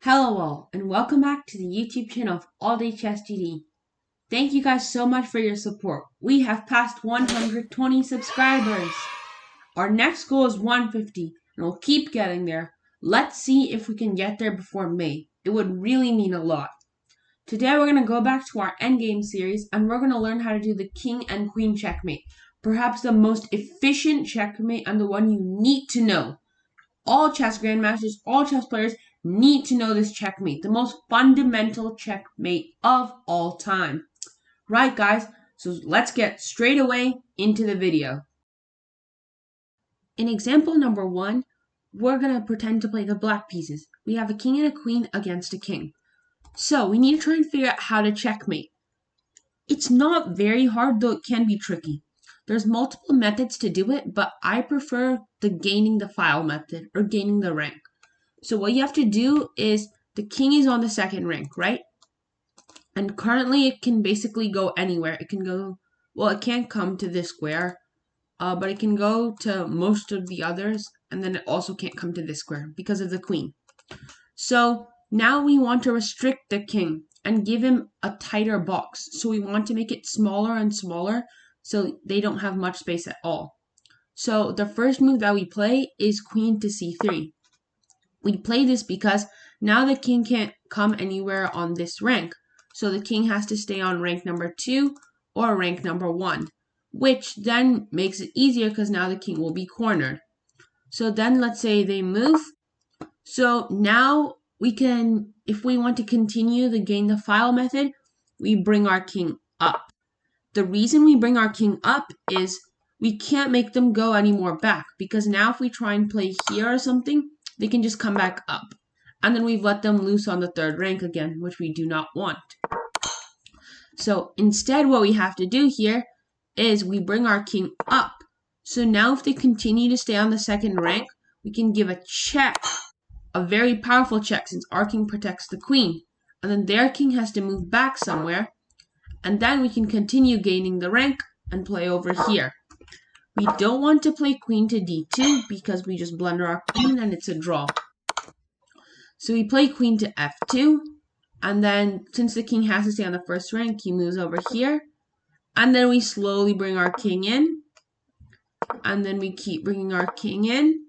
Hello all, and welcome back to the YouTube channel of All Day Chess GD. Thank you guys so much for your support. We have passed 120 subscribers. Our next goal is 150, and we'll keep getting there. Let's see if we can get there before May. It would really mean a lot. Today we're going to go back to our endgame series, and we're going to learn how to do the king and queen checkmate. Perhaps the most efficient checkmate and the one you need to know. All chess grandmasters, all chess players need to know this checkmate, the most fundamental checkmate of all time. Right, guys? So let's get straight away into the video. In example number 1, we're going to pretend to play the black pieces. We have a king and a queen against a king. So we need to try and figure out how to checkmate. It's not very hard, though it can be tricky. There's multiple methods to do it, but I prefer the gaining the file method or gaining the rank. So what you have to do is the king is on the second rank, right? And currently it can basically go anywhere. It can go, well, it can't come to this square, but it can go to most of the others, and then it also can't come to this square because of the queen. So now we want to restrict the king and give him a tighter box. So we want to make it smaller and smaller so they don't have much space at all. So the first move that we play is queen to c3. We play this because now the king can't come anywhere on this rank. So the king has to stay on rank number 2 or rank number 1, which then makes it easier because now the king will be cornered. So then let's say they move. So now we can, if we want to continue the gain the file method, we bring our king up. The reason we bring our king up is we can't make them go any more back, because now if we try and play here or something, they can just come back up. And then we've let them loose on the third rank again, which we do not want. So instead what we have to do here is we bring our king up. So now if they continue to stay on the second rank, we can give a check, a very powerful check since our king protects the queen. And then their king has to move back somewhere. And then we can continue gaining the rank and play over here. We don't want to play queen to d2 because we just blunder our queen and it's a draw. So we play queen to f2. And then since the king has to stay on the first rank, he moves over here. And then we slowly bring our king in. And then we keep bringing our king in.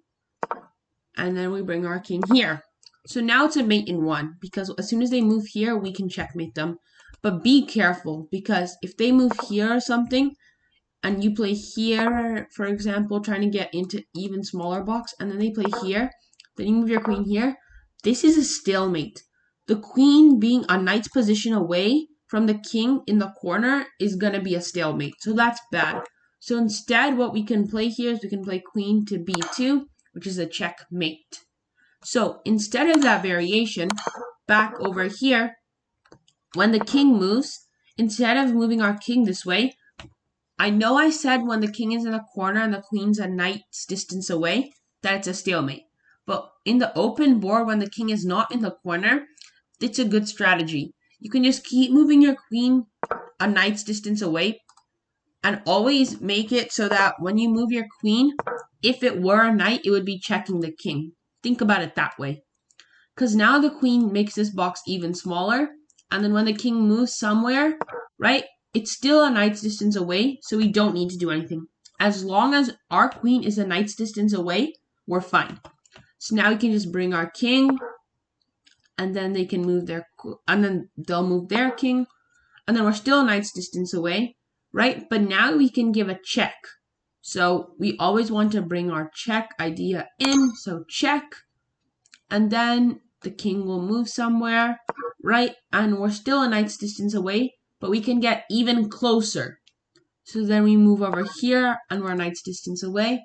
And then we bring our king here. So now it's a mate in 1 because as soon as they move here, we can checkmate them. But be careful, because if they move here or something, and you play here, for example, trying to get into even smaller box, and then they play here, then you move your queen here, this is a stalemate. The queen being a knight's position away from the king in the corner is going to be a stalemate. So that's bad. So instead, what we can play here is we can play queen to b2, which is a checkmate. So instead of that variation, back over here, when the king moves, instead of moving our king this way, I know I said when the king is in the corner and the queen's a knight's distance away, that it's a stalemate. But in the open board, when the king is not in the corner, it's a good strategy. You can just keep moving your queen a knight's distance away and always make it so that when you move your queen, if it were a knight, it would be checking the king. Think about it that way. Because now the queen makes this box even smaller. And then when the king moves somewhere, right, it's still a knight's distance away, so we don't need to do anything. As long as our queen is a knight's distance away, we're fine. So now we can just bring our king, and then they can move their, and then they'll move their king, and then we're still a knight's distance away, right? But now we can give a check. So we always want to bring our check idea in, so check, and then the king will move somewhere, right? And we're still a knight's distance away, but we can get even closer. So then we move over here, and we're a knight's distance away.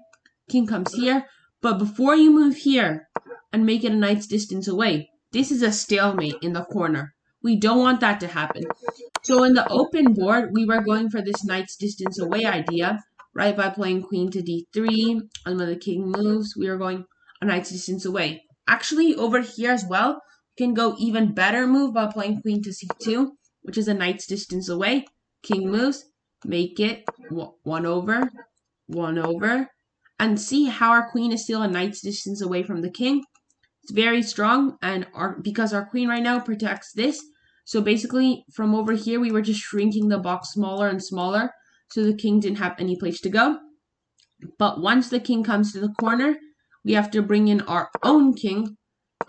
King comes here, but before you move here and make it a knight's distance away, this is a stalemate in the corner. We don't want that to happen. So in the open board, we were going for this knight's distance away idea, right? By playing queen to d3, and when the king moves, we are going a knight's distance away. Actually, over here as well, you can go even better move by playing queen to c2, which is a knight's distance away. King moves, make it 1 over, 1 over, and see how our queen is still a knight's distance away from the king. It's very strong, and because our queen right now protects this. So basically, from over here, we were just shrinking the box smaller and smaller, so the king didn't have any place to go. But once the king comes to the corner, we have to bring in our own king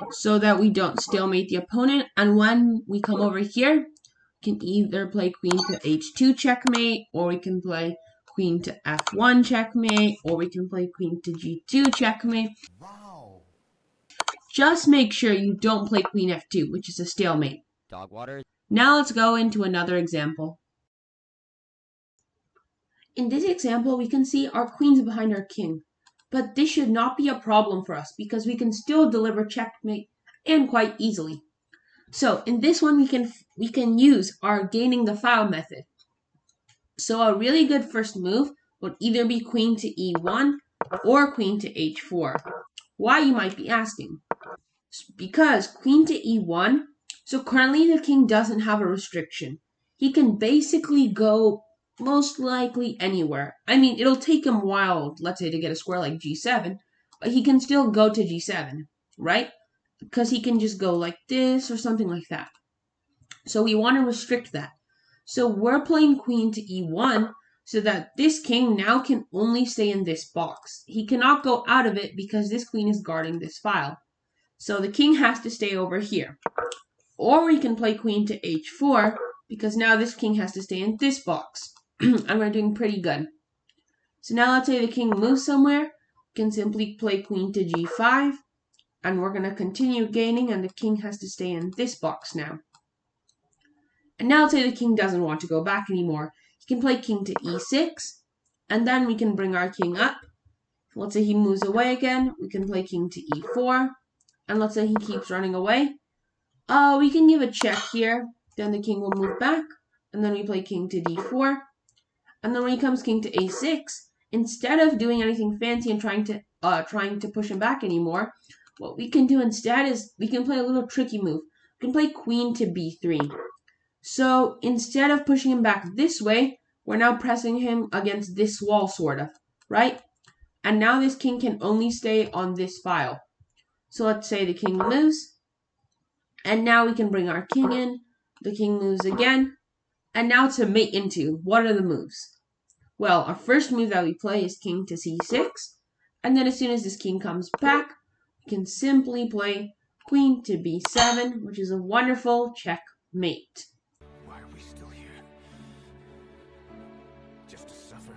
so that we don't stalemate the opponent. And when we come over here, we can either play queen to h2 checkmate, or we can play queen to f1 checkmate, or we can play queen to g2 checkmate. Wow. Just make sure you don't play queen f2, which is a stalemate. Dog water. Now let's go into another example. In this example, we can see our queen's behind our king. But this should not be a problem for us because we can still deliver checkmate and quite easily. So in this one, we can use our gaining the file method. So a really good first move would either be queen to e1 or queen to h4. Why, you might be asking? Because queen to e1, so currently the king doesn't have a restriction. He can basically go most likely anywhere. I mean, it'll take him a while, let's say, to get a square like g7, but he can still go to g7, right? Because he can just go like this or something like that. So we want to restrict that. So we're playing queen to e1 so that this king now can only stay in this box. He cannot go out of it because this queen is guarding this file. So the king has to stay over here. Or we can play queen to h4 because now this king has to stay in this box. And we're doing pretty good. So now let's say the king moves somewhere. We can simply play queen to g5. And we're going to continue gaining, and the king has to stay in this box now. And now let's say the king doesn't want to go back anymore. He can play king to e6. And then we can bring our king up. Let's say he moves away again. We can play king to e4. And let's say he keeps running away. We can give a check here. Then the king will move back. And then we play king to d4. And then when he comes king to a6, instead of doing anything fancy and trying to push him back anymore, what we can do instead is we can play a little tricky move. We can play queen to b3. So instead of pushing him back this way, we're now pressing him against this wall, sort of, right? And now this king can only stay on this file. So let's say the king moves. And now we can bring our king in. The king moves again. And now to mate into, what are the moves? Well, our first move that we play is king to c6. And then as soon as this king comes back, we can simply play queen to b7, which is a wonderful checkmate. Why are we still here? Just to suffer.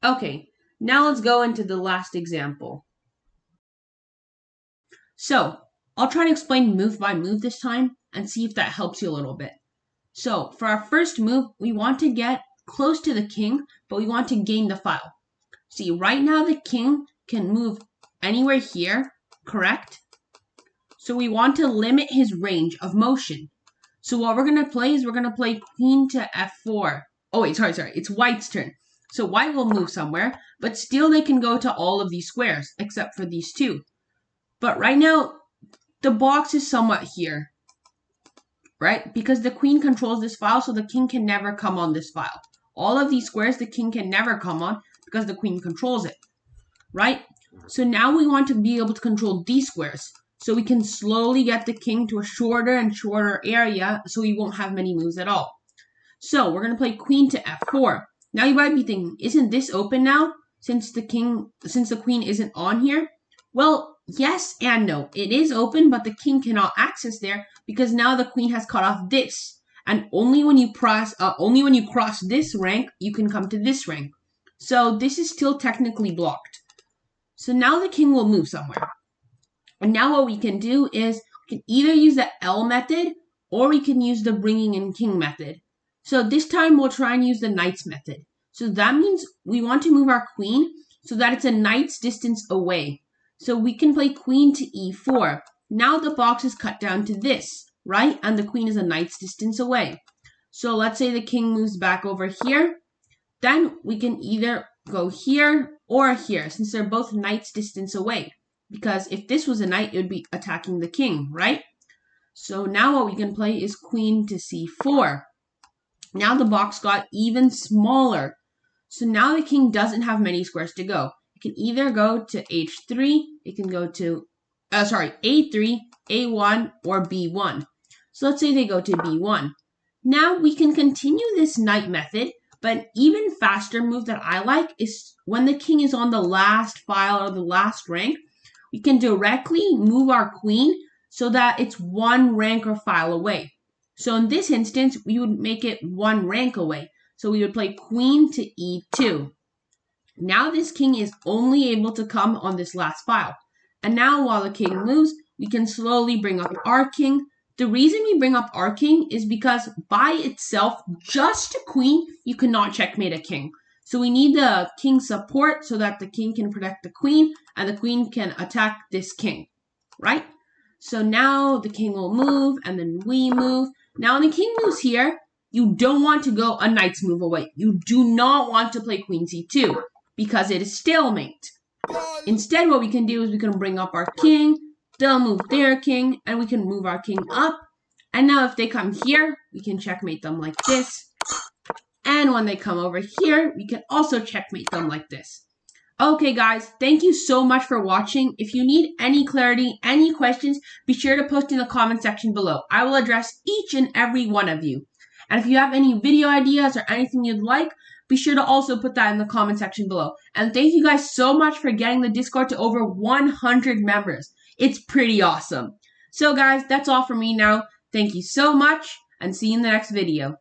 Okay, now let's go into the last example. So, I'll try to explain move by move this time and see if that helps you a little bit. So, for our first move, we want to get close to the king, but we want to gain the file. See, right now the king can move anywhere here, correct? So we want to limit his range of motion. So what we're going to play is we're going to play queen to f4. Oh wait, sorry, it's white's turn. So white will move somewhere, but still they can go to all of these squares, except for these two. But right now, the box is somewhat here, right? Because the queen controls this file, so the king can never come on this file. All of these squares, the king can never come on because the queen controls it, right? So now we want to be able to control these squares. So we can slowly get the king to a shorter and shorter area so he won't have many moves at all. So we're going to play queen to f4. Now you might be thinking, isn't this open now since the queen isn't on here? Well, yes and no. It is open, but the king cannot access there because now the queen has cut off this. And only when you cross this rank, you can come to this rank. So this is still technically blocked. So now the king will move somewhere. And now what we can do is we can either use the L method or we can use the bringing in king method. So this time we'll try and use the knight's method. So that means we want to move our queen so that it's a knight's distance away. So we can play queen to e4. Now the box is cut down to this, right? And the queen is a knight's distance away. So let's say the king moves back over here. Then we can either go here or here since they're both knight's distance away. Because if this was a knight, it would be attacking the king, right? So now what we can play is queen to c4. Now the box got even smaller. So now the king doesn't have many squares to go. It can either go to h3, it can go to A3, A1, or B1. So let's say they go to B1. Now we can continue this knight method, but an even faster move that I like is when the king is on the last file or the last rank, we can directly move our queen so that it's one rank or file away. So in this instance, we would make it one rank away. So we would play queen to E2. Now this king is only able to come on this last file. And now while the king moves, we can slowly bring up our king. The reason we bring up our king is because by itself, just a queen, you cannot checkmate a king. So we need the king support so that the king can protect the queen and the queen can attack this king, right? So now the king will move and then we move. Now when the king moves here, you don't want to go a knight's move away. You do not want to play queen c2 because it is stalemate. Instead, what we can do is we can bring up our king, they'll move their king, and we can move our king up. And now if they come here, we can checkmate them like this. And when they come over here, we can also checkmate them like this. Okay, guys, thank you so much for watching. If you need any clarity, any questions, be sure to post in the comment section below. I will address each and every one of you. And if you have any video ideas or anything you'd like, be sure to also put that in the comment section below. And thank you guys so much for getting the Discord to over 100 members. It's pretty awesome. So guys, that's all for me now. Thank you so much, and see you in the next video.